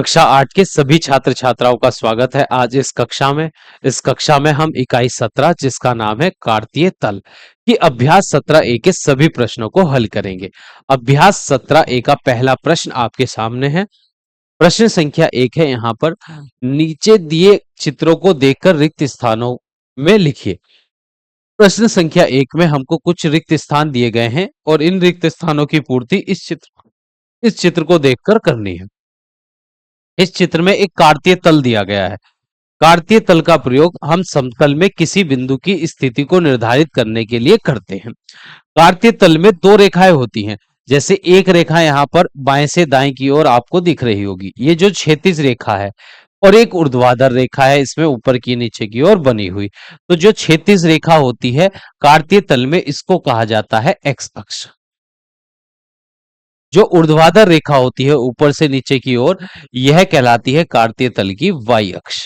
कक्षा 8 के सभी छात्र छात्राओं का स्वागत है आज इस कक्षा में हम इकाई 17 जिसका नाम है कार्तीय तल की अभ्यास 17 ए के सभी प्रश्नों को हल करेंगे। अभ्यास 17 ए का पहला प्रश्न आपके सामने है। प्रश्न संख्या 1 है। यहाँ पर नीचे दिए चित्रों को देखकर रिक्त स्थानों में लिखिए। प्रश्न संख्या 1 में हमको कुछ रिक्त स्थान दिए गए हैं और इन रिक्त स्थानों की पूर्ति इस चित्र को देखकर करनी है। इस चित्र में एक कार्तीय तल दिया गया है। कार्तीय तल का प्रयोग हम समतल में किसी बिंदु की स्थिति को निर्धारित करने के लिए करते हैं। कार्तीय तल में दो रेखाएं होती हैं। जैसे एक रेखा यहाँ पर बाएं से दाएं की ओर आपको दिख रही होगी, ये जो क्षैतिज रेखा है, और एक ऊर्ध्वाधर रेखा है इसमें ऊपर की नीचे की ओर बनी हुई। तो जो क्षैतिज रेखा होती है कार्तीय तल में, इसको कहा जाता है एक्स अक्ष। जो ऊर्ध्वाधर रेखा होती है ऊपर से नीचे की ओर, यह कहलाती है कार्तीय तल की वाई अक्ष।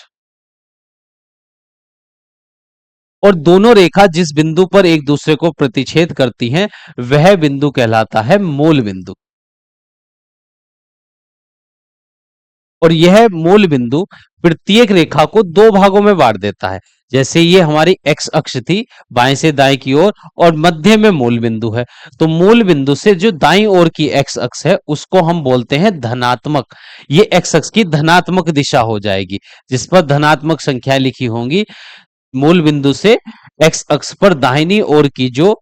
और दोनों रेखा जिस बिंदु पर एक दूसरे को प्रतिच्छेद करती हैं वह बिंदु कहलाता है मूल बिंदु। और यह मूल बिंदु प्रत्येक रेखा को दो भागों में बांट देता है। जैसे ये हमारी एक्स अक्ष थी बाएं से दाएं की ओर, और मध्य में मूल बिंदु है। तो मूल बिंदु से जो दाईं ओर की एक्स अक्ष है उसको हम बोलते हैं धनात्मक। ये एक्स अक्ष की धनात्मक दिशा हो जाएगी, जिस पर धनात्मक संख्याएं लिखी होंगी। मूल बिंदु से एक्स अक्ष पर दाहिनी ओर की जो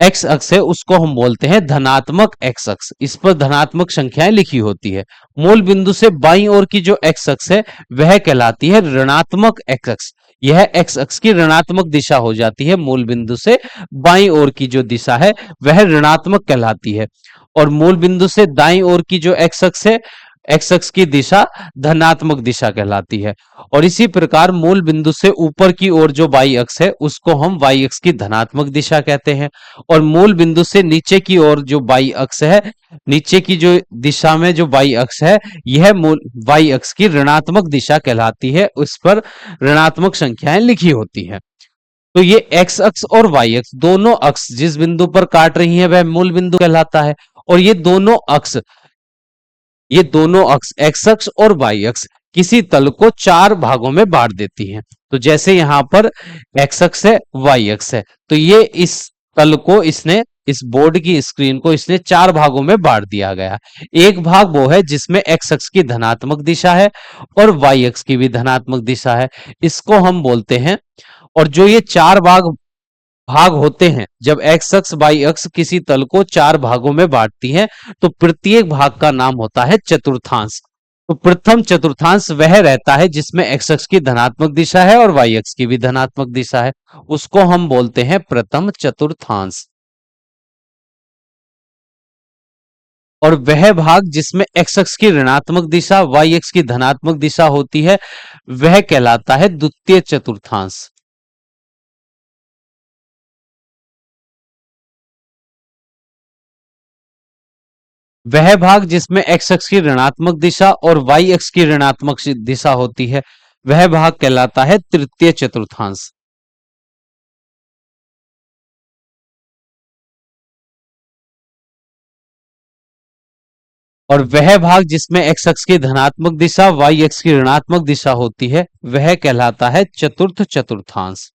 एक्स अक्ष है उसको हम बोलते हैं धनात्मक एक्स अक्ष। इस पर धनात्मक संख्याएं लिखी होती है। मूल बिंदु से बाईं ओर की जो एक्स अक्ष है वह कहलाती है ऋणात्मक एक्स अक्ष। यह एक्स अक्ष की ऋणात्मक दिशा हो जाती है। मूल बिंदु से बाईं ओर की जो दिशा है वह ऋणात्मक कहलाती है। और मूल बिंदु से दाईं ओर की जो एक्स अक्ष है, एक्स अक्ष की दिशा धनात्मक दिशा कहलाती है। और इसी प्रकार मूल बिंदु से ऊपर की ओर जो वाई अक्ष है उसको हम वाई अक्ष की धनात्मक दिशा कहते हैं। और मूल बिंदु से नीचे की ओर जो वाई अक्ष है, नीचे की जो दिशा में जो वाई अक्ष है, यह मूल वाई अक्ष की ऋणात्मक दिशा कहलाती है। उस पर ऋणात्मक संख्याएं लिखी होती हैं। तो ये एक्स अक्ष और वाई अक्ष दोनों अक्ष जिस बिंदु पर काट रही है वह मूल बिंदु कहलाता है। और ये दोनों अक्ष एक्स अक्ष और वाई अक्ष किसी तल को चार भागों में बांट देती हैं। तो जैसे यहां पर एक्स अक्ष है, वाई अक्ष है, तो ये इस तल को इस बोर्ड की स्क्रीन को इसने चार भागों में बांट दिया गया। एक भाग वो है जिसमें एक्स अक्ष की धनात्मक दिशा है और वाई अक्ष की भी धनात्मक दिशा है, इसको हम बोलते हैं। और जो ये चार भाग होते हैं, जब एक्स अक्ष वाई अक्ष किसी तल को चार भागों में बांटती हैं तो प्रत्येक भाग का नाम होता है चतुर्थांश। तो प्रथम चतुर्थांश वह रहता है जिसमें एक्स अक्ष की धनात्मक दिशा है और वाई अक्ष की भी धनात्मक दिशा है, उसको हम बोलते हैं प्रथम चतुर्थांश। और वह भाग जिसमें एक्स अक्ष की ऋणात्मक दिशा वाई अक्ष की धनात्मक दिशा होती है वह कहलाता है द्वितीय चतुर्थांश। वह भाग जिसमें एक्स अक्ष की ऋणात्मक दिशा और वाई अक्ष की ऋणात्मक दिशा होती है वह भाग कहलाता है तृतीय चतुर्थांश। और वह भाग जिसमें एक्स अक्ष की धनात्मक दिशा वाई अक्ष की ऋणात्मक दिशा होती है वह कहलाता है चतुर्थ चतुर्थांश।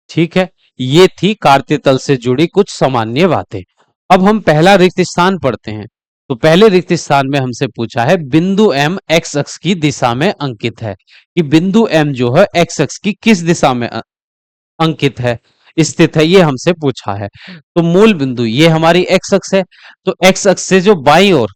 ठीक है, ये थी कार्तीय तल से जुड़ी कुछ सामान्य बातें। अब हम पहला रिक्त स्थान पढ़ते हैं। तो पहले रिक्त स्थान में हमसे पूछा है बिंदु एम एक्स अक्ष की दिशा में अंकित है, कि बिंदु एम जो है एक्स अक्ष की किस दिशा में अंकित है, स्थित है, ये हमसे पूछा है। तो मूल बिंदु ये हमारी एक्स अक्ष है। तो एक्स अक्ष से जो बाईं ओर,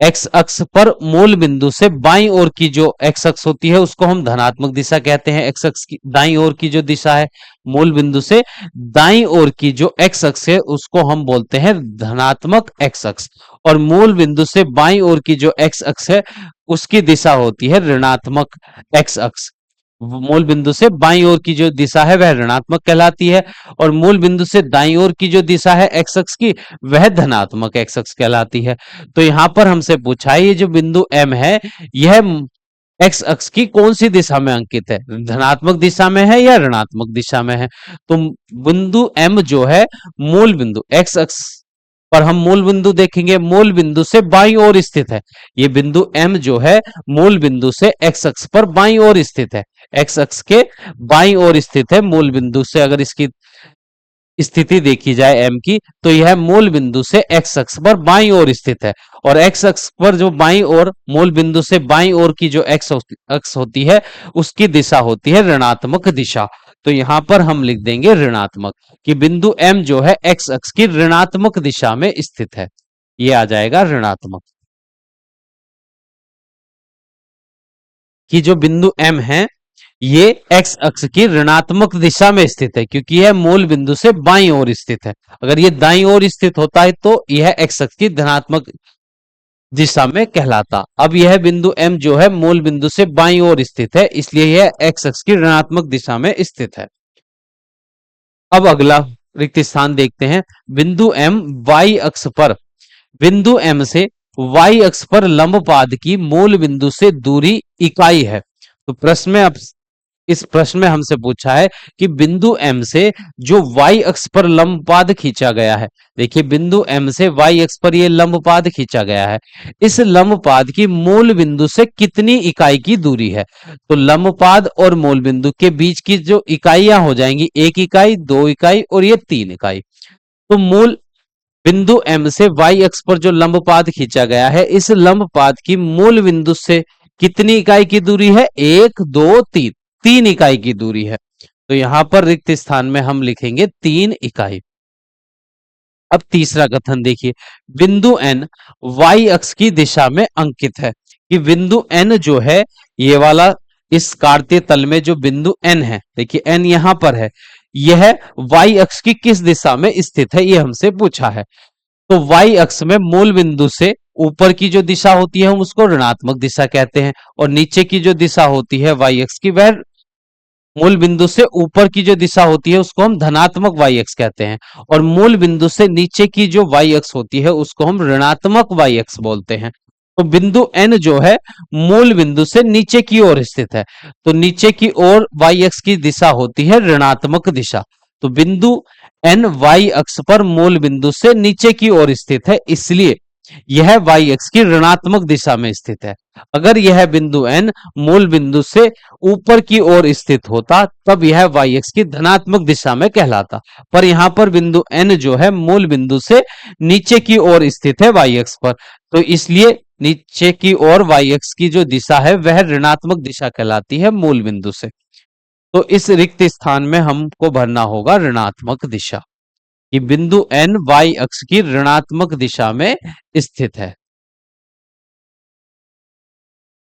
एक्स अक्ष पर मूल बिंदु से बाईं ओर की जो एक्स अक्ष होती है उसको हम धनात्मक दिशा कहते हैं। एक्स अक्ष की दाईं ओर की जो दिशा है, मूल बिंदु से दाईं ओर की जो एक्स अक्ष है उसको हम बोलते हैं धनात्मक एक्स अक्ष। और मूल बिंदु से बाईं ओर की जो एक्स अक्ष है उसकी दिशा होती है ऋणात्मक एक्स अक्ष। मूल बिंदु से बाईं ओर की जो दिशा है वह ऋणात्मक कहलाती है, और मूल बिंदु से दाईं ओर की जो दिशा है एक्स अक्ष की वह धनात्मक एक्स अक्ष कहलाती है। तो यहां पर हमसे पूछा है ये जो बिंदु एम है यह एक्स अक्ष की कौन सी दिशा में अंकित है, धनात्मक दिशा में है या ऋणात्मक दिशा में है। तो बिंदु एम जो है मूल बिंदु एक्स अक्ष पर हम मूल बिंदु देखेंगे, मूल बिंदु से बाईं ओर स्थित है। ये बिंदु एम जो है मूल बिंदु से एक्स अक्ष पर बाईं ओर स्थित है, एक्स अक्ष के बाईं ओर स्थित है मूल बिंदु से। अगर इसकी स्थिति देखी जाए एम की, तो यह मूल बिंदु से एक्स अक्ष पर बाईं ओर स्थित है। और एक्स अक्ष पर जो बाईं ओर मूल बिंदु से बाईं ओर की जो एक्स अक्ष होती है उसकी दिशा होती है ऋणात्मक दिशा। तो यहां पर हम लिख देंगे ऋणात्मक, कि बिंदु एम जो है एक्स अक्ष की ऋणात्मक दिशा में स्थित है, ये आ जाएगा ऋणात्मक। कि जो बिंदु एम है ये एक्स अक्ष की ऋणात्मक दिशा में स्थित है, क्योंकि यह मूल बिंदु से बाईं ओर स्थित है। अगर ये दाईं ओर स्थित होता है तो यह एक्स अक्ष की धनात्मक दिशा में कहलाता। अब यह बिंदु एम जो है मूल बिंदु से बाईं ओर स्थित है, इसलिए यह एक्स अक्ष की ऋणात्मक दिशा में स्थित है। अब अगला रिक्त स्थान देखते हैं। बिंदु एम वाई अक्ष पर, बिंदु एम से वाई अक्ष पर लंब पाद की मूल बिंदु से दूरी इकाई है। तो प्रश्न में अब इस प्रश्न में हमसे पूछा है कि बिंदु एम से जो वाई अक्ष पर लंबपाद खींचा गया है, देखिए बिंदु एम से वाई अक्ष पर यह लंबपाद खींचा गया है, इस लंबपाद की मूल बिंदु से कितनी इकाई की दूरी है। तो लंबपाद और मूल बिंदु के बीच की जो इकाइयां हो जाएंगी, 1 इकाई, 2 इकाई और ये 3 इकाई। तो मूल बिंदु एम से वाई अक्ष पर जो लंबपाद खींचा गया है, इस लंबपाद की मूल बिंदु से कितनी इकाई की दूरी है, 1 2 3, 3 इकाई की दूरी है। तो यहां पर रिक्त स्थान में हम लिखेंगे 3 इकाई। अब तीसरा कथन देखिए, बिंदु एन वाई अक्ष की दिशा में अंकित है। कि बिंदु एन जो है ये वाला, इस कार्तीय तल में जो बिंदु एन है, देखिए एन यहां पर है, यह वाई अक्ष की किस दिशा में स्थित है, ये हमसे पूछा है। तो वाई अक्ष में मूल बिंदु से ऊपर की जो दिशा होती है हम उसको ऋणात्मक दिशा कहते हैं, और नीचे की जो दिशा होती है वाई अक्ष की, वह मूल बिंदु से ऊपर की जो दिशा होती है उसको हम धनात्मक वाई अक्ष कहते हैं, और मूल बिंदु से नीचे की जो वाई अक्ष होती है उसको हम ऋणात्मक वाई अक्ष बोलते हैं। तो बिंदु एन जो है मूल बिंदु से नीचे की ओर स्थित है, तो नीचे की ओर वाई अक्ष की दिशा होती है ऋणात्मक दिशा। तो बिंदु एन वाई अक्ष पर मूल बिंदु से नीचे की ओर स्थित है, इसलिए यह वाई अक्ष की ऋणात्मक दिशा में स्थित है। अगर यह बिंदु एन मूल बिंदु से ऊपर की ओर स्थित होता तब यह वाई अक्ष की धनात्मक दिशा में कहलाता। पर यहां पर बिंदु एन जो है मूल बिंदु से नीचे की ओर स्थित है वाई अक्ष पर, तो इसलिए नीचे की ओर वाई अक्ष की जो दिशा है वह ऋणात्मक दिशा कहलाती है मूल बिंदु से। तो इस रिक्त स्थान में हमको भरना होगा ऋणात्मक दिशा, कि बिंदु एन वाई अक्ष की ऋणात्मक दिशा में स्थित है।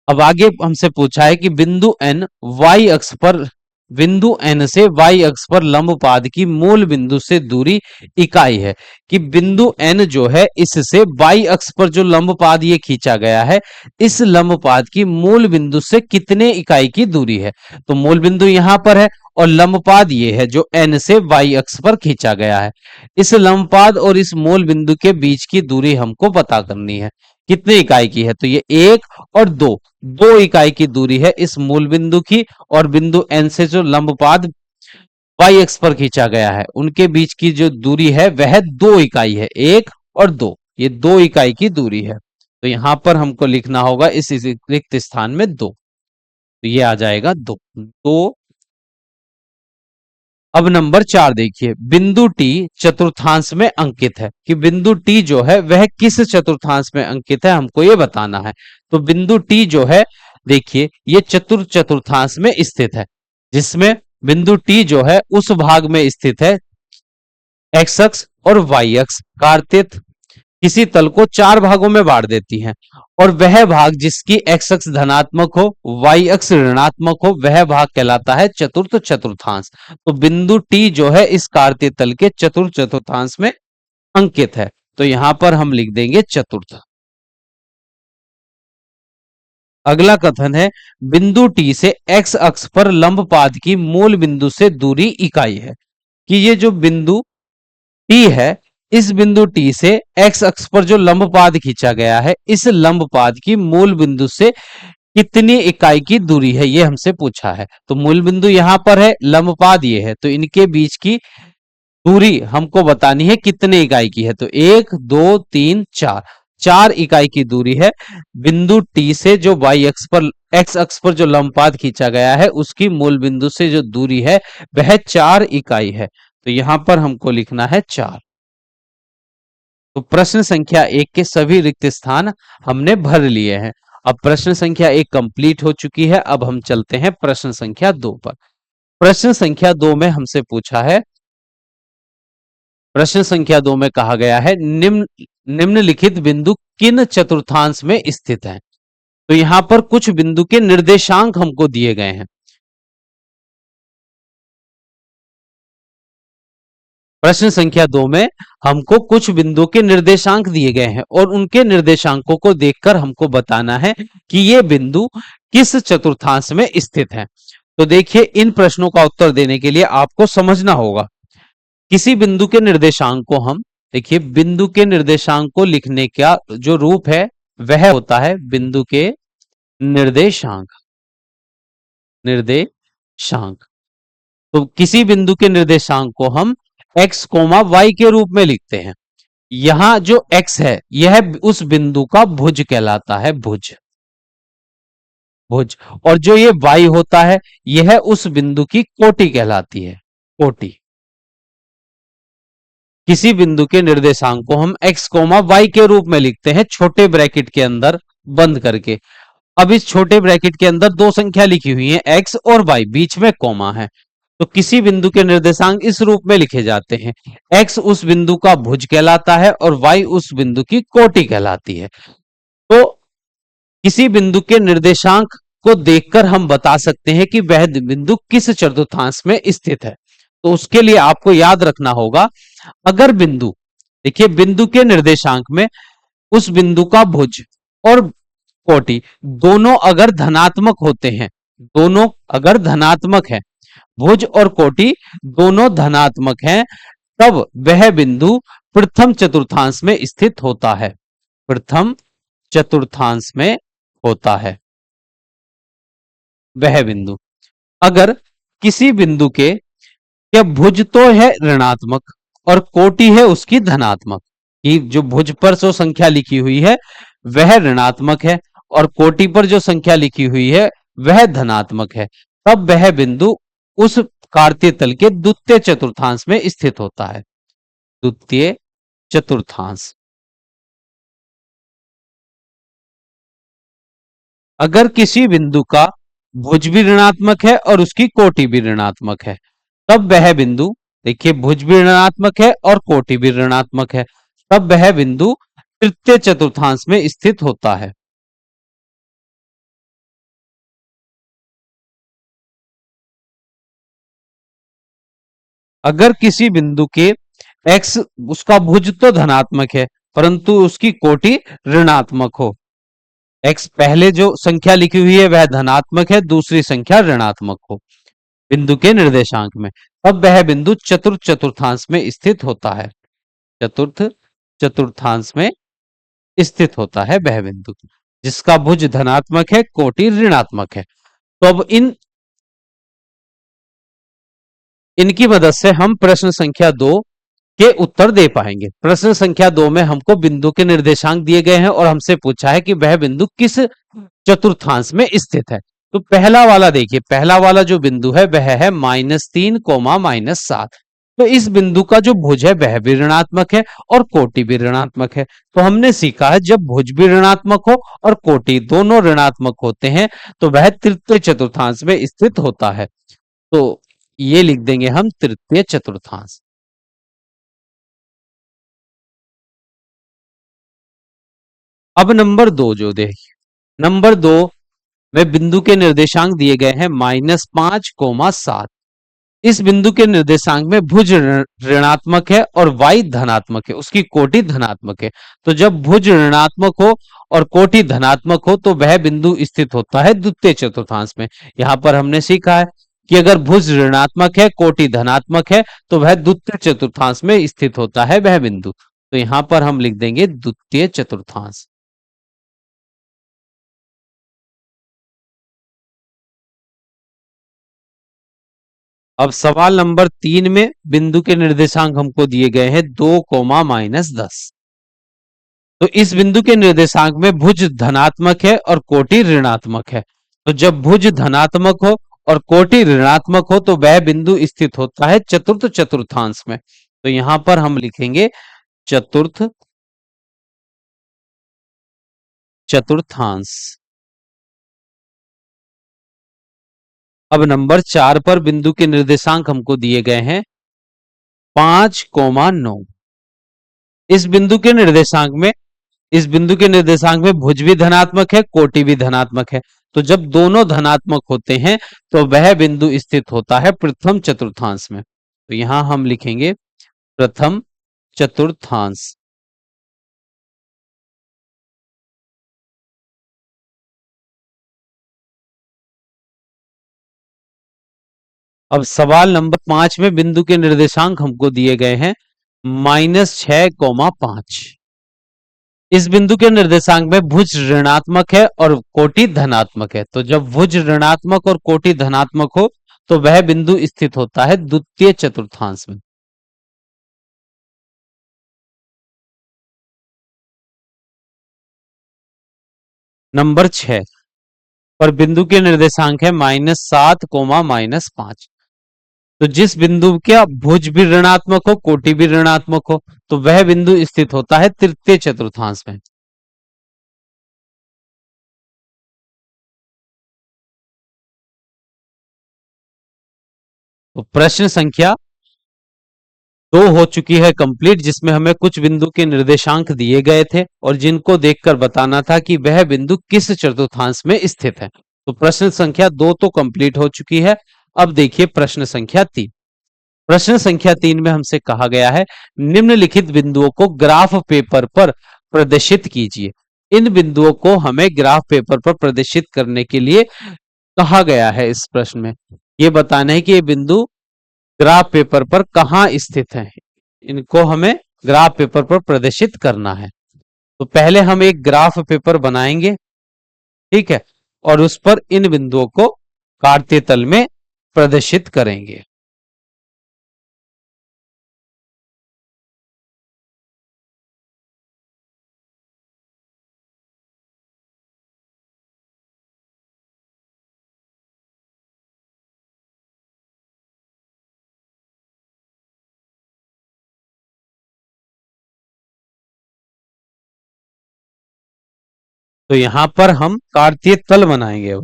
अब आगे हमसे पूछा है कि बिंदु एन वाई अक्ष पर, बिंदु एन से वाई अक्ष पर लंबपाद की मूल बिंदु से दूरी इकाई है। कि बिंदु एन जो है इससे वाई अक्ष पर जो लंबपाद ये खींचा गया है, इस लंबपाद की मूल बिंदु से कितने इकाई की दूरी है। तो मूल बिंदु यहां पर है और लंबपाद ये है जो एन से वाई अक्ष पर खींचा गया है। इस लंबपाद और इस मूल बिंदु के बीच की दूरी हमको पता करनी है, कितने इकाई की है। तो ये 1 और 2, 2 इकाई की दूरी है इस मूल बिंदु की और बिंदु एन से जो लंबपाद वाई एक्स पर खींचा गया है उनके बीच की जो दूरी है वह 2 इकाई है, 1 और 2, ये 2 इकाई की दूरी है। तो यहां पर हमको लिखना होगा इस रिक्त स्थान में 2, तो ये आ जाएगा 2 2। अब नंबर 4 देखिए, बिंदु टी चतुर्थांश में अंकित है। कि बिंदु टी जो है वह किस चतुर्थांश में अंकित है हमको ये बताना है। तो बिंदु टी जो है देखिए ये चतुर्थांश में स्थित है, जिसमें बिंदु टी जो है उस भाग में स्थित है, एक्स अक्ष और वाई अक्ष कार्तित किसी तल को 4 भागों में बांट देती हैं, और वह भाग जिसकी एक्स अक्ष धनात्मक हो वाई अक्ष ऋणात्मक हो वह भाग कहलाता है चतुर्थ चतुर्थांश। तो बिंदु टी जो है इस कार्तीय तल के चतुर्थ चतुर्थांश में अंकित है, तो यहां पर हम लिख देंगे चतुर्थ। अगला कथन है, बिंदु टी से एक्स अक्ष पर लंबपाद की मूल बिंदु से दूरी इकाई है। कि ये जो बिंदु टी है, इस बिंदु टी से एक्स अक्ष पर जो लंबपाद खींचा गया है, इस लंबपाद की मूल बिंदु से कितनी इकाई की दूरी है, ये हमसे पूछा है। तो मूल बिंदु यहां पर है, लंबपाद ये है, तो इनके बीच की दूरी हमको बतानी है कितने इकाई की है। तो 1 2 3 4, 4 इकाई की दूरी है बिंदु टी से, जो वाई अक्ष पर, एक्स अक्ष पर जो लंबपाद खींचा गया है उसकी मूल बिंदु से जो दूरी है वह 4 इकाई है। तो यहां पर हमको लिखना है 4। तो प्रश्न संख्या 1 के सभी रिक्त स्थान हमने भर लिए हैं। अब प्रश्न संख्या 1 कंप्लीट हो चुकी है। अब हम चलते हैं प्रश्न संख्या 2 पर। प्रश्न संख्या 2 में हमसे पूछा है, प्रश्न संख्या 2 में कहा गया है निम्नलिखित बिंदु किन चतुर्थांश में स्थित है। तो यहां पर कुछ बिंदु के निर्देशांक हमको दिए गए हैं। प्रश्न संख्या 2 में हमको कुछ बिंदु के निर्देशांक दिए गए हैं और उनके निर्देशांकों को देखकर हमको बताना है कि ये बिंदु किस चतुर्थांश में स्थित है। तो देखिए, इन प्रश्नों का उत्तर देने के लिए आपको समझना होगा, किसी बिंदु के निर्देशांक को हम, देखिए बिंदु के निर्देशांक को लिखने का जो रूप है वह होता है बिंदु के निर्देशांक। निर्देशांक, तो किसी बिंदु के निर्देशांक को हम x कोमा y के रूप में लिखते हैं। यहां जो x है यह उस बिंदु का भुज कहलाता है, भुज, भुज। और जो ये y होता है यह उस बिंदु की कोटि कहलाती है, कोटि। किसी बिंदु के निर्देशांक को हम x कोमा y के रूप में लिखते हैं, छोटे ब्रैकेट के अंदर बंद करके। अब इस छोटे ब्रैकेट के अंदर दो संख्या लिखी हुई है, x और y, बीच में कोमा है। तो किसी बिंदु के निर्देशांक इस रूप में लिखे जाते हैं, x उस बिंदु का भुज कहलाता है और y उस बिंदु की कोटि कहलाती है। तो किसी बिंदु के निर्देशांक को देखकर हम बता सकते हैं कि वह बिंदु किस चतुर्थांश में स्थित है। तो उसके लिए आपको याद रखना होगा, अगर बिंदु, देखिए बिंदु के निर्देशांक में उस बिंदु का भुज और कोटि दोनों अगर धनात्मक होते हैं, दोनों अगर धनात्मक है, भुज और कोटि दोनों धनात्मक हैं, तब वह बिंदु प्रथम चतुर्थांश में स्थित होता है, प्रथम चतुर्थांश में होता है वह बिंदु। अगर किसी बिंदु के, या भुज तो है ऋणात्मक और कोटि है उसकी धनात्मक, कि जो भुज पर जो संख्या लिखी हुई है वह ऋणात्मक है और कोटि पर जो संख्या लिखी हुई है वह धनात्मक है, तब वह बिंदु उस कार्तीय तल के द्वितीय चतुर्थांश में स्थित होता है, द्वितीय चतुर्थांश। अगर किसी बिंदु का भुज भी ऋणात्मक है और उसकी कोटि भी ऋणात्मक है, तब वह बिंदु, देखिए भुज भी ऋणात्मक है और कोटि भी ऋणात्मक है, तब वह बिंदु तृतीय चतुर्थांश में स्थित होता है। अगर किसी बिंदु के x, उसका भुज तो धनात्मक है परंतु उसकी कोटि ऋणात्मक हो, x पहले जो संख्या लिखी हुई है वह धनात्मक है, दूसरी संख्या ऋणात्मक हो बिंदु के निर्देशांक में, तब वह बिंदु चतुर्थ चतुर्थांश में स्थित होता है, चतुर्थ चतुर्थांश में स्थित होता है वह बिंदु जिसका भुज धनात्मक है, कोटि ऋणात्मक है। तो अब इनकी मदद से हम प्रश्न संख्या 2 के उत्तर दे पाएंगे। प्रश्न संख्या 2 में हमको बिंदु के निर्देशांक दिए गए हैं और हमसे पूछा है कि वह बिंदु किस चतुर्थांश में स्थित है। तो पहला वाला देखिए, पहला वाला जो बिंदु है वह है -3 कोमा -7। तो इस बिंदु का जो भुज है वह भी ऋणात्मक है और कोटि भी ऋणात्मक है। तो हमने सीखा है जब भुज भी ऋणात्मक हो और कोटि दोनों ऋणात्मक होते हैं तो वह तृतीय चतुर्थांश में स्थित होता है। तो ये लिख देंगे हम तृतीय चतुर्थांश। अब नंबर 2 जो देखिए, नंबर 2 में बिंदु के निर्देशांक दिए गए हैं -5 कोमा 7। इस बिंदु के निर्देशांक में भुज ऋणात्मक है और y धनात्मक है, उसकी कोटि धनात्मक है। तो जब भुज ऋणात्मक हो और कोटि धनात्मक हो तो वह बिंदु स्थित होता है द्वितीय चतुर्थांश में। यहां पर हमने सीखा है कि अगर भुज ऋणात्मक है, कोटि धनात्मक है, तो वह द्वितीय चतुर्थांश में स्थित होता है वह बिंदु। तो यहां पर हम लिख देंगे द्वितीय चतुर्थांश। अब सवाल नंबर 3 में बिंदु के निर्देशांक हमको दिए गए हैं 2, -10। तो इस बिंदु के निर्देशांक में भुज धनात्मक है और कोटि ऋणात्मक है। तो जब भुज धनात्मक हो और कोटि ऋणात्मक हो तो वह बिंदु स्थित होता है चतुर्थ चतुर्थांश में। तो यहां पर हम लिखेंगे चतुर्थ चतुर्थांश। अब नंबर 4 पर बिंदु के निर्देशांक हमको दिए गए हैं 5, 9। इस बिंदु के निर्देशांक में इस बिंदु के निर्देशांक में भुज भी धनात्मक है, कोटि भी धनात्मक है। तो जब दोनों धनात्मक होते हैं तो वह बिंदु स्थित होता है प्रथम चतुर्थांश में। तो यहां हम लिखेंगे प्रथम चतुर्थांश। अब सवाल नंबर 5 में बिंदु के निर्देशांक हमको दिए गए हैं -6, 5। इस बिंदु के निर्देशांक में भुज ऋणात्मक है और कोटि धनात्मक है। तो जब भुज ऋणात्मक और कोटि धनात्मक हो तो वह बिंदु स्थित होता है द्वितीय चतुर्थांश में। नंबर 6 पर बिंदु के निर्देशांक है -7, -5। तो जिस बिंदु का भुज भी ऋणात्मक हो कोटि भी ऋणात्मक हो तो वह बिंदु स्थित होता है तृतीय चतुर्थांश में। तो प्रश्न संख्या 2 हो चुकी है कंप्लीट, जिसमें हमें कुछ बिंदु के निर्देशांक दिए गए थे और जिनको देखकर बताना था कि वह बिंदु किस चतुर्थांश में स्थित है। तो प्रश्न संख्या 2 तो कंप्लीट हो चुकी है। अब देखिए प्रश्न संख्या 3। प्रश्न संख्या 3 में हमसे कहा गया है निम्नलिखित बिंदुओं को ग्राफ पेपर पर प्रदर्शित कीजिए। इन बिंदुओं को हमें ग्राफ पेपर पर प्रदर्शित करने के लिए कहा गया है। इस प्रश्न में ये बताना है कि ये बिंदु ग्राफ पेपर पर कहां स्थित है। इनको हमें ग्राफ पेपर पर प्रदर्शित करना है। तो पहले हम एक ग्राफ पेपर बनाएंगे, ठीक है, और उस पर इन बिंदुओं को काटते तल में प्रदर्शित करेंगे। तो यहां पर हम कार्तीय तल बनाएंगे।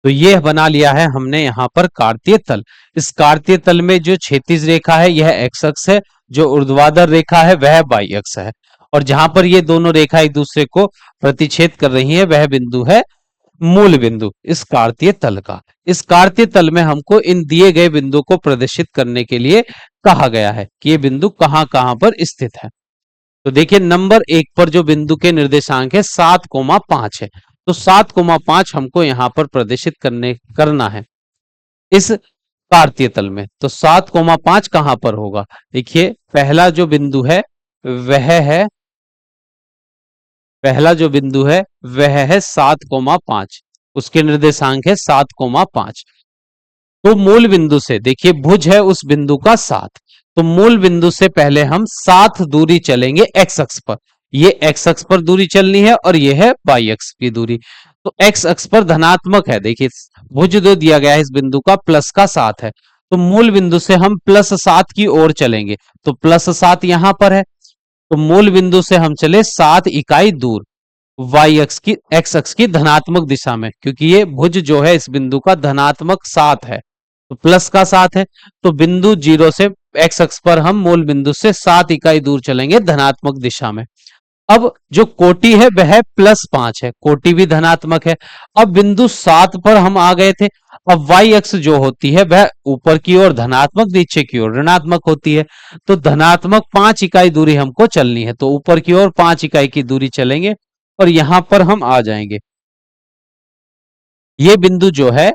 तो ये बना लिया है हमने यहाँ पर कार्तीय तल। इस कार्तीय तल में जो क्षैतिज रेखा है यह एक्स अक्ष है, जो ऊर्ध्वाधर रेखा है वह वाई अक्ष है, और जहां पर ये दोनों रेखा एक दूसरे को प्रतिच्छेद कर रही है वह बिंदु है मूल बिंदु इस कार्तीय तल का। इस कार्तीय तल में हमको इन दिए गए बिंदु को प्रदर्शित करने के लिए कहा गया है कि ये बिंदु कहां कहां पर स्थित है। तो देखिए नंबर 1 पर जो बिंदु के निर्देशांक है 7, 5 है। तो 7, 5 हमको यहां पर प्रदर्शित करना है इस कार्तीय तल में। तो 7, 5 कहां पर होगा? देखिए वह है पहला जो बिंदु है वह है 7, 5। उसके निर्देशांक है 7, 5। तो मूल बिंदु से देखिए भुज है उस बिंदु का 7। तो मूल बिंदु से पहले हम 7 दूरी चलेंगे एक्स अक्ष पर। ये एक्स अक्ष पर दूरी चलनी है और ये है वाई अक्ष की दूरी। तो एक्स अक्ष पर धनात्मक है, देखिए भुज जो दिया गया है इस बिंदु का प्लस का 7 है। तो मूल बिंदु से हम +7 की ओर चलेंगे। तो +7 यहां पर है। तो मूल बिंदु से हम चले 7 इकाई दूर वाई अक्ष की एक्स अक्ष की धनात्मक दिशा में, क्योंकि ये भुज जो है इस बिंदु का धनात्मक 7 है, तो प्लस का 7 है। तो बिंदु 0 से एक्स अक्ष पर हम मूल बिंदु से 7 इकाई दूर चलेंगे धनात्मक दिशा में। अब जो कोटि है वह +5 है, कोटि भी धनात्मक है। अब बिंदु 7 पर हम आ गए थे। अब वाई अक्ष जो होती है वह ऊपर की ओर धनात्मक, नीचे की ओर ऋणात्मक होती है। तो धनात्मक 5 इकाई दूरी हमको चलनी है, तो ऊपर की ओर 5 इकाई की दूरी चलेंगे और यहां पर हम आ जाएंगे। ये बिंदु जो है,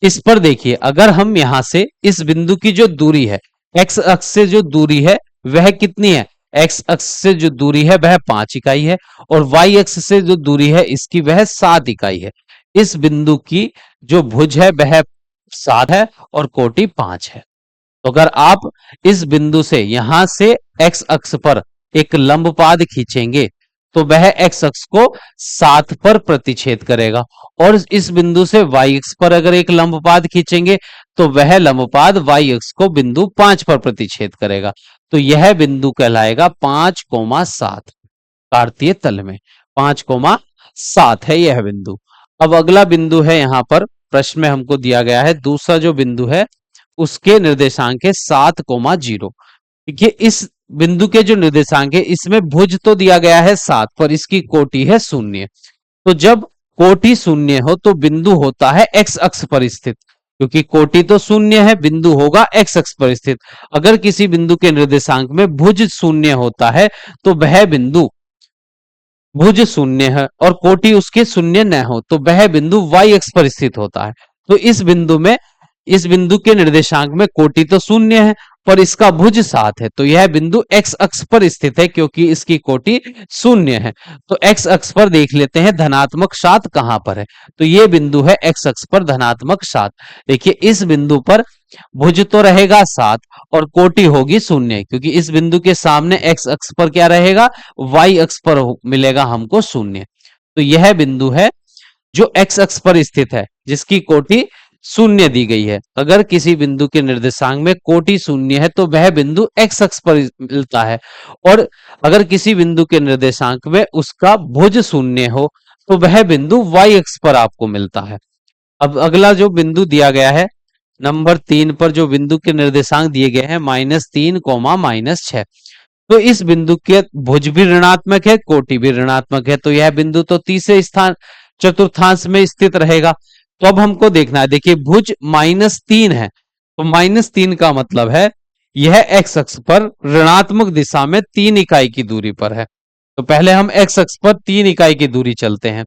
इस पर देखिए, अगर हम यहां से इस बिंदु की जो दूरी है, एक्स अक्ष से जो दूरी है वह कितनी है, एक्स अक्ष से जो दूरी है वह 5 इकाई है और वाई अक्ष से जो दूरी है इसकी वह 7 इकाई है। इस बिंदु की जो भुज है वह 7 है और कोटि 5 है। तो अगर आप इस बिंदु से यहां से एक्स अक्ष पर एक लंबपाद खींचेंगे तो वह एक्स अक्ष को 7 पर प्रतिच्छेद करेगा और इस बिंदु से वाई अक्ष पर अगर एक लंबपाद खींचेंगे तो वह लंबपाद वाई अक्ष को बिंदु 5 पर प्रतिच्छेद करेगा। तो यह बिंदु कहलाएगा 5,7 कार्तीय तल में 5,7 है यह बिंदु। अब अगला बिंदु है, यहां पर प्रश्न में हमको दिया गया है दूसरा जो बिंदु है उसके निर्देशांक है 7,0। देखिए इस बिंदु के जो निर्देशांक है इसमें भुज तो दिया गया है 7 पर इसकी कोटि है 0। तो जब कोटि 0 हो तो बिंदु होता है एक्स अक्ष पर स्थित, क्योंकि कोटि तो 0 है, बिंदु होगा एक्स अक्ष पर स्थित। अगर किसी बिंदु के निर्देशांक में भुज 0 होता है तो वह बिंदु भुज 0 है और कोटि उसके 0 न हो तो वह बिंदु वाई अक्ष पर स्थित होता है। तो इस बिंदु के निर्देशांक में कोटि तो 0 है पर इसका भुज 7 है, तो यह बिंदु एक्स अक्ष पर स्थित है क्योंकि इसकी कोटि 0 है। तो एक्स अक्ष पर देख लेते हैं धनात्मक 7 कहां पर है। तो यह बिंदु है एक्स अक्ष पर धनात्मक 7। देखिए इस बिंदु पर भुज तो रहेगा 7 और कोटि होगी 0, क्योंकि इस बिंदु के सामने एक्स अक्ष पर क्या रहेगा, वाई अक्ष पर मिलेगा हमको 0। तो यह बिंदु है जो एक्स अक्ष पर स्थित है जिसकी कोटि 0 दी गई है। अगर किसी बिंदु के निर्देशांक में कोटि 0 है तो वह बिंदु एक्स अक्ष पर मिलता है और अगर किसी बिंदु के निर्देशांक में उसका भुज 0 हो तो वह बिंदु वाई अक्ष पर आपको मिलता है। अब अगला जो बिंदु दिया गया है नंबर 3 पर, जो बिंदु के निर्देशांक दिए गए हैं -3, -6, तो इस बिंदु के भुज भी ऋणात्मक है, कोटि भी ऋणात्मक है, तो यह बिंदु तो तीसरे स्थान चतुर्थांश में स्थित रहेगा। तो अब हमको देखना है, देखिए भुज -3 है तो -3 का मतलब है यह एक्स अक्ष पर ऋणात्मक दिशा में 3 इकाई की दूरी पर है। तो पहले हम एक्स अक्ष पर 3 इकाई की दूरी चलते हैं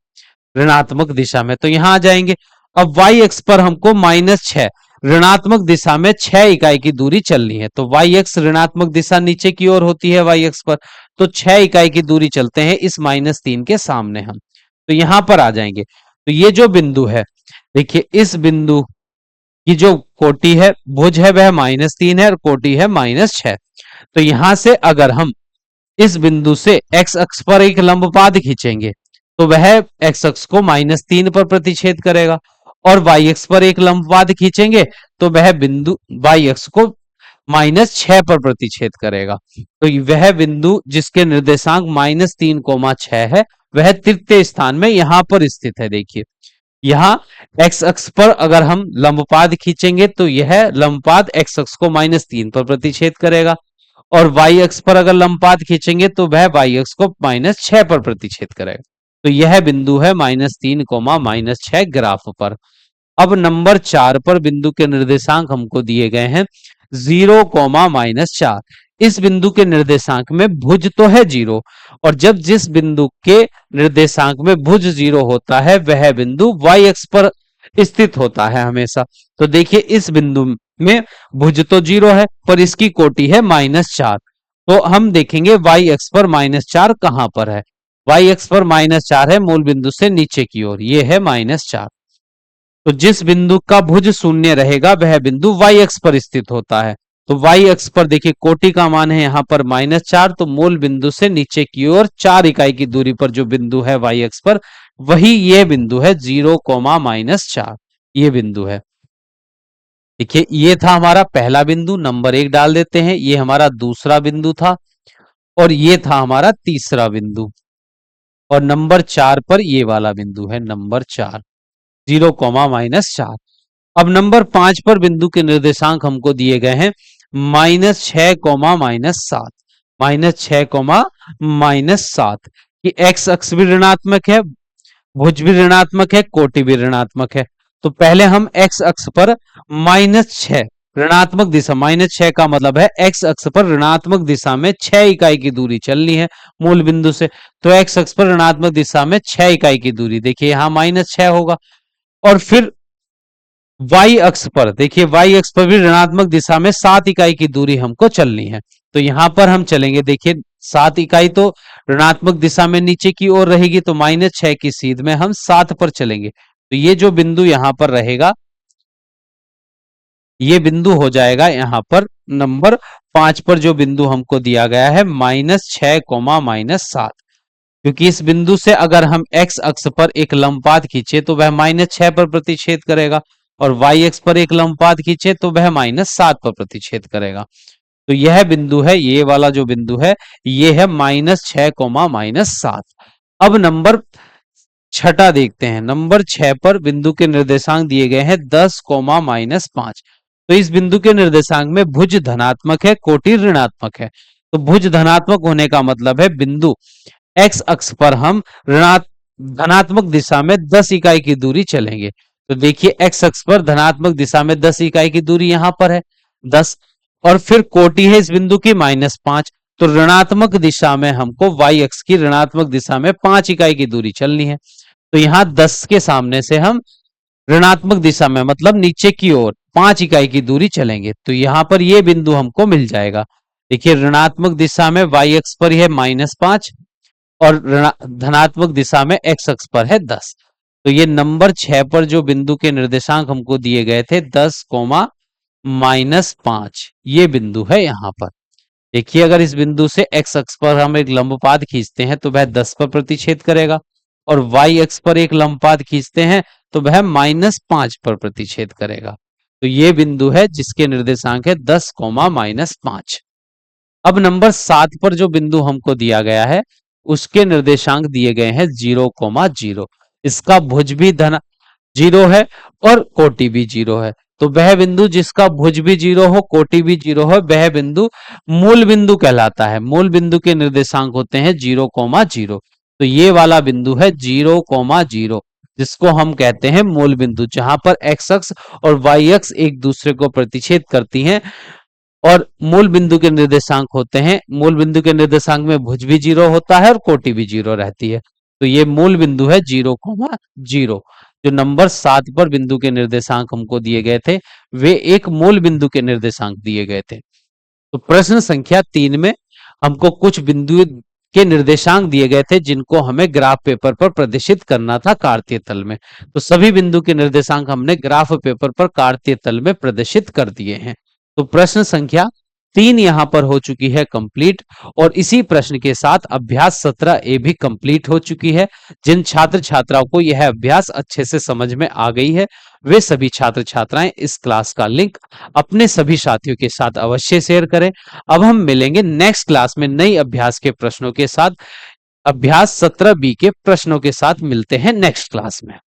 ऋणात्मक दिशा में, तो यहां आ जाएंगे। अब वाई अक्ष पर हमको -6 ऋणात्मक दिशा में 6 इकाई की दूरी चलनी है। तो वाई अक्ष ऋणात्मक दिशा नीचे की ओर होती है वाई अक्ष पर, तो 6 इकाई की दूरी चलते हैं इस -3 के सामने हम, तो यहां पर आ जाएंगे। तो ये जो बिंदु है, देखिए इस बिंदु की जो कोटि है, भुज है वह -3 है और कोटि है -6। तो यहां से अगर हम इस बिंदु से एक्स अक्ष पर एक लंबपाद खींचेंगे तो वह एक्स अक्ष को -3 पर प्रतिच्छेद करेगा और वाई अक्ष पर एक लंबपाद खींचेंगे तो वह बिंदु वाई अक्ष को -6 पर प्रतिच्छेद करेगा। तो वह बिंदु जिसके निर्देशांक -3, 6 है वह तृतीय स्थान में यहां पर स्थित है। देखिए यहां एक्स अक्ष पर अगर हम लंबपाद खींचेंगे तो यह लंबपाद एक्स अक्ष को -3 पर प्रतिच्छेद करेगा और वाई अक्ष पर अगर लंबपाद खींचेंगे तो वह वाई अक्ष को -6 पर प्रतिच्छेद करेगा। तो यह बिंदु है -3, -6 ग्राफ पर। अब नंबर 4 पर बिंदु के निर्देशांक हमको दिए गए हैं 0, -4। इस बिंदु के निर्देशांक में भुज तो है 0 और जब जिस बिंदु के निर्देशांक में भुज 0 होता है वह बिंदु वाई अक्ष पर स्थित होता है हमेशा। तो देखिए इस बिंदु में भुज तो 0 है पर इसकी कोटि है -4। तो हम देखेंगे वाई अक्ष पर -4 कहां पर है। वाई अक्ष पर -4 है मूल बिंदु से नीचे की ओर, ये है -4। तो जिस बिंदु का भुज 0 रहेगा वह बिंदु वाई अक्ष पर स्थित होता है। तो वाई अक्ष पर देखिए कोटि का मान है यहां पर -4, तो मूल बिंदु से नीचे की ओर 4 इकाई की दूरी पर जो बिंदु है वाई अक्ष पर वही ये बिंदु है 0, -4 ये बिंदु है। देखिए ये था हमारा पहला बिंदु, नंबर 1 डाल देते हैं, ये हमारा दूसरा बिंदु था और ये था हमारा तीसरा बिंदु और नंबर 4 पर ये वाला बिंदु है नंबर 4, 0, -4। अब नंबर 5 पर बिंदु के निर्देशांक हमको दिए गए हैं -6, -6, कि एक्स अक्ष भी ऋणात्मक है, भुज भी ऋणात्मक है, कोटि भी ऋणात्मक है। तो पहले हम एक्स अक्ष पर -6 ऋणात्मक दिशा, -6 का मतलब है एक्स अक्ष पर ऋणात्मक दिशा में 6 इकाई की दूरी चलनी है मूल बिंदु से। तो एक्स अक्ष पर ऋणात्मक दिशा में 6 इकाई की दूरी, देखिए यहां -6 होगा। और फिर वाई अक्ष पर, देखिए वाई अक्ष पर भी ऋणात्मक दिशा में 7 इकाई की दूरी हमको चलनी है। तो यहां पर हम चलेंगे, देखिए 7 इकाई तो ऋणात्मक दिशा में नीचे की ओर रहेगी, तो -6 की सीध में हम 7 पर चलेंगे। तो ये जो बिंदु यहां पर रहेगा, ये बिंदु हो जाएगा यहां पर नंबर 5 पर जो बिंदु हमको दिया गया है -6, -7। क्योंकि इस बिंदु से अगर हम एक्स अक्ष पर एक लंबपात खींचे तो वह -6 पर प्रतिच्छेद करेगा, और वाई अक्ष पर एक लंबपात खींचे तो वह -7 पर प्रतिच्छेद करेगा। तो यह बिंदु है, ये वाला जो बिंदु है ये है -6, -7। अब नंबर छठा देखते हैं। नंबर 6 पर बिंदु के निर्देशांक दिए गए हैं 10, -5। तो इस बिंदु के निर्देशांक में भुज धनात्मक है, कोटि ऋणात्मक है। तो भुज धनात्मक होने का मतलब है बिंदु एक्स अक्ष पर हम धनात्मक दिशा में 10 इकाई की दूरी चलेंगे। तो देखिए एक्स अक्ष पर धनात्मक दिशा में 10 इकाई की दूरी यहां पर है 10, और फिर कोटि है इस बिंदु की -5। तो ऋणात्मक दिशा में हमको वाई अक्ष की ऋणात्मक दिशा में 5 इकाई की दूरी चलनी है। तो यहां 10 के सामने से हम ऋणात्मक दिशा में मतलब नीचे की ओर 5 इकाई की दूरी चलेंगे। तो यहां पर यह बिंदु हमको मिल जाएगा। देखिए ऋणात्मक दिशा में वाई अक्ष पर यह -5 और धनात्मक दिशा में एक्स अक्ष पर है 10। तो ये नंबर 6 पर जो बिंदु के निर्देशांक हमको दिए गए थे 10, -5, ये बिंदु है यहां पर। देखिए अगर इस बिंदु से एक्स अक्ष पर हम एक लंबपात खींचते हैं तो वह 10 पर प्रतिच्छेद करेगा, और वाई अक्ष पर एक लंबपात खींचते हैं तो वह -5 पर प्रतिच्छेद करेगा। तो ये बिंदु है जिसके निर्देशांक है 10, -5। अब नंबर 7 पर जो बिंदु हमको दिया गया है उसके निर्देशांक दिए गए हैं 0, 0। इसका भुज भी धन 0 है और कोटि भी 0 है। तो वह बिंदु जिसका भुज भी 0 हो, कोटि भी 0 हो, वह बिंदु मूल बिंदु कहलाता है। मूल बिंदु के निर्देशांक होते हैं 0, 0। तो ये वाला बिंदु है 0, 0, जिसको हम कहते हैं मूल बिंदु, जहां पर एक्स अक्ष और वाई अक्ष एक दूसरे को प्रतिच्छेद करती हैं। और मूल बिंदु के निर्देशांक होते हैं, मूल बिंदु के निर्देशांक में भुज भी 0 होता है और कोटि भी 0 रहती है। तो ये मूल बिंदु है 0, 0। जो नंबर 7 पर बिंदु के निर्देशांक हमको दिए गए थे वे एक मूल बिंदु के निर्देशांक दिए गए थे। तो प्रश्न संख्या 3 में हमको कुछ बिंदु के निर्देशांक दिए गए थे जिनको हमें ग्राफ पेपर पर प्रदर्शित करना था कार्तीय तल में। तो सभी बिंदु के निर्देशांक हमने ग्राफ पेपर पर कार्तीय तल में प्रदर्शित कर दिए हैं। तो प्रश्न संख्या 3 यहां पर हो चुकी है कंप्लीट, और इसी प्रश्न के साथ अभ्यास 17A भी कंप्लीट हो चुकी है। जिन छात्र छात्राओं को यह अभ्यास अच्छे से समझ में आ गई है वे सभी छात्र छात्राएं इस क्लास का लिंक अपने सभी साथियों के साथ अवश्य शेयर करें। अब हम मिलेंगे नेक्स्ट क्लास में नई अभ्यास के प्रश्नों के साथ। अभ्यास 17B के प्रश्नों के साथ मिलते हैं नेक्स्ट क्लास में।